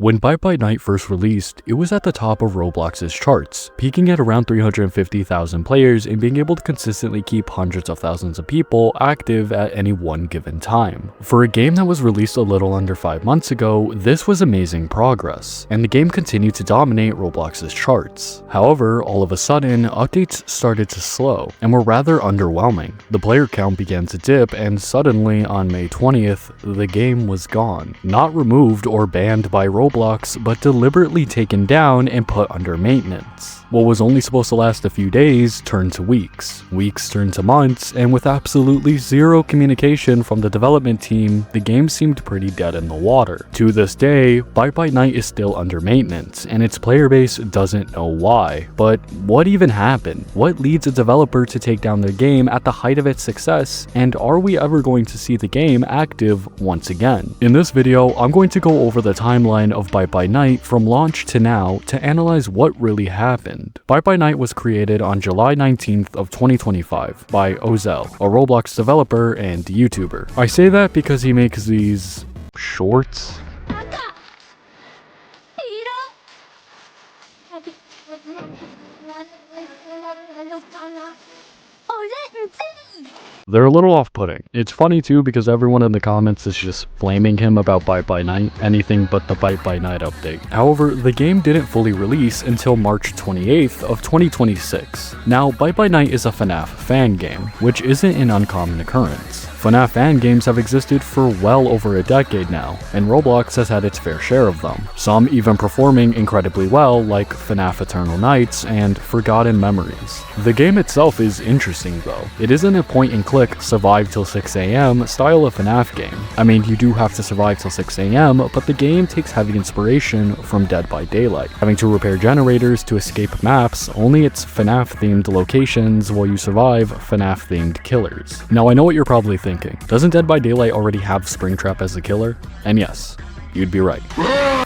When Bite by Night first released, it was at the top of Roblox's charts, peaking at around 350,000 players and being able to consistently keep hundreds of thousands of people active at any one given time. For a game that was released a little under 5 months ago, this was amazing progress, and the game continued to dominate Roblox's charts. However, all of a sudden, updates started to slow, and were rather underwhelming. The player count began to dip, and suddenly, on May 20th, the game was gone. Not removed or banned by Roblox, but deliberately taken down and put under maintenance. What was only supposed to last a few days turned to weeks. Weeks turned to months, and with absolutely zero communication from the development team, the game seemed pretty dead in the water. To this day, Bite by Night is still under maintenance, and its player base doesn't know why. But what even happened? What leads a developer to take down their game at the height of its success, and are we ever going to see the game active once again? In this video, I'm going to go over the timeline of Bite by Night from launch to now to analyze what really happened. Bite by Night was created on July 19th of 2025 by Ozel, a Roblox developer and YouTuber. I say that because he makes these shorts. They're a little off-putting. It's funny too because everyone in the comments is just flaming him about Bite by Night, anything but the Bite by Night update. However, the game didn't fully release until March 28th of 2026. Now, Bite by Night is a FNAF fan game, which isn't an uncommon occurrence. FNAF fan games have existed for well over a decade now, and Roblox has had its fair share of them, some even performing incredibly well like FNAF Eternal Nights and Forgotten Memories. The game itself is interesting though. It isn't a point-and-click survive till 6 AM style of FNAF game. I mean, you do have to survive till 6 AM, but the game takes heavy inspiration from Dead by Daylight, having to repair generators to escape maps, only it's FNAF-themed locations while you survive FNAF-themed killers. Now I know what you're probably thinking. Doesn't Dead by Daylight already have Springtrap as a killer? And yes, you'd be right.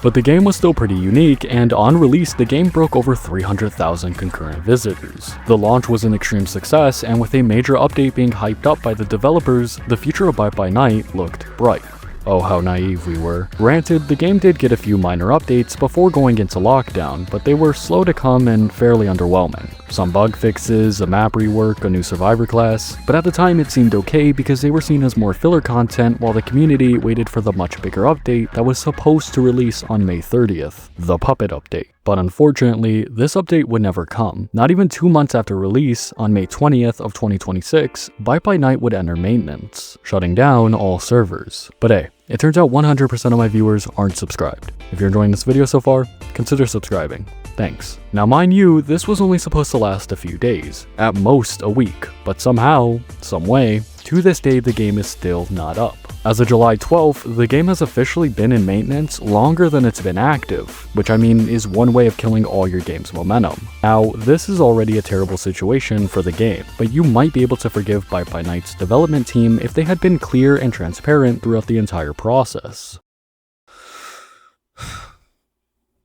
But the game was still pretty unique, and on release, the game broke over 300,000 concurrent visitors. The launch was an extreme success, and with a major update being hyped up by the developers, the future of Bite by Night looked bright. Oh, how naive we were. Granted, the game did get a few minor updates before going into lockdown, but they were slow to come and fairly underwhelming. Some bug fixes, a map rework, a new survivor class, but at the time it seemed okay because they were seen as more filler content while the community waited for the much bigger update that was supposed to release on May 30th, the Puppet update. But unfortunately, this update would never come. Not even 2 months after release, on May 20th of 2026, Bite by Night would enter maintenance, shutting down all servers. But hey, it turns out 100% of my viewers aren't subscribed. If you're enjoying this video so far, consider subscribing. Thanks. Now mind you, this was only supposed to last a few days, at most a week, but somehow, some way, to this day the game is still not up. As of July 12th, the game has officially been in maintenance longer than it's been active, which I mean is one way of killing all your game's momentum. Now, this is already a terrible situation for the game, but you might be able to forgive Bite by Night's development team if they had been clear and transparent throughout the entire process.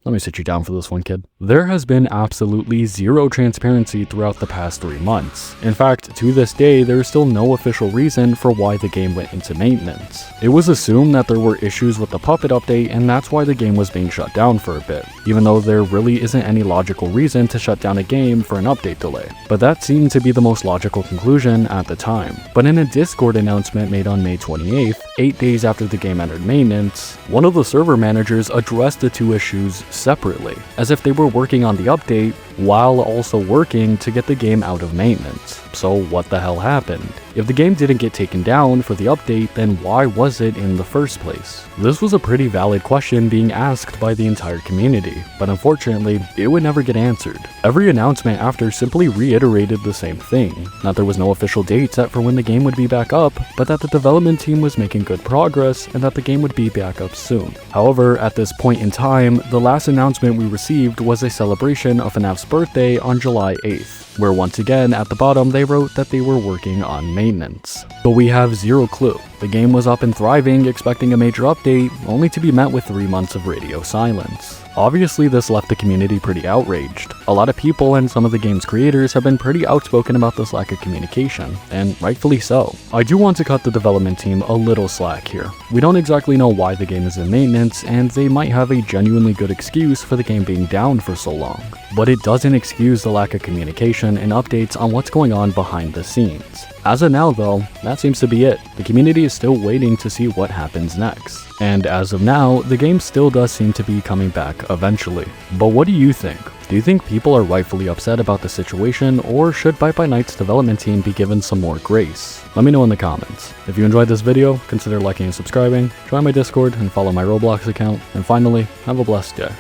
Let me sit you down for this one, kid. There has been absolutely zero transparency throughout the past 3 months. In fact, to this day, there is still no official reason for why the game went into maintenance. It was assumed that there were issues with the Puppet update, and that's why the game was being shut down for a bit, even though there really isn't any logical reason to shut down a game for an update delay. But that seemed to be the most logical conclusion at the time. But in a Discord announcement made on May 28th, 8 days after the game entered maintenance, one of the server managers addressed the two issues separately, as if they were working on the update while also working to get the game out of maintenance. So what the hell happened? If the game didn't get taken down for the update, then why was it in the first place? This was a pretty valid question being asked by the entire community, but unfortunately, it would never get answered. Every announcement after simply reiterated the same thing, that there was no official date set for when the game would be back up, but that the development team was making good progress and that the game would be back up soon. However, at this point in time, the last announcement we received was a celebration of FNAF's birthday on July 8th, where once again at the bottom they wrote that they were working on maintenance. But we have zero clue. The game was up and thriving, expecting a major update, only to be met with 3 months of radio silence. Obviously, this left the community pretty outraged. A lot of people and some of the game's creators have been pretty outspoken about this lack of communication, and rightfully so. I do want to cut the development team a little slack here. We don't exactly know why the game is in maintenance, and they might have a genuinely good excuse for the game being down for so long. But it doesn't excuse the lack of communication and updates on what's going on behind the scenes. As of now though, that seems to be it. The community is still waiting to see what happens next. And as of now, the game still does seem to be coming back eventually. But what do you think? Do you think people are rightfully upset about the situation, or should Bite by Night's development team be given some more grace? Let me know in the comments. If you enjoyed this video, consider liking and subscribing, join my Discord, and follow my Roblox account, and finally, have a blessed day.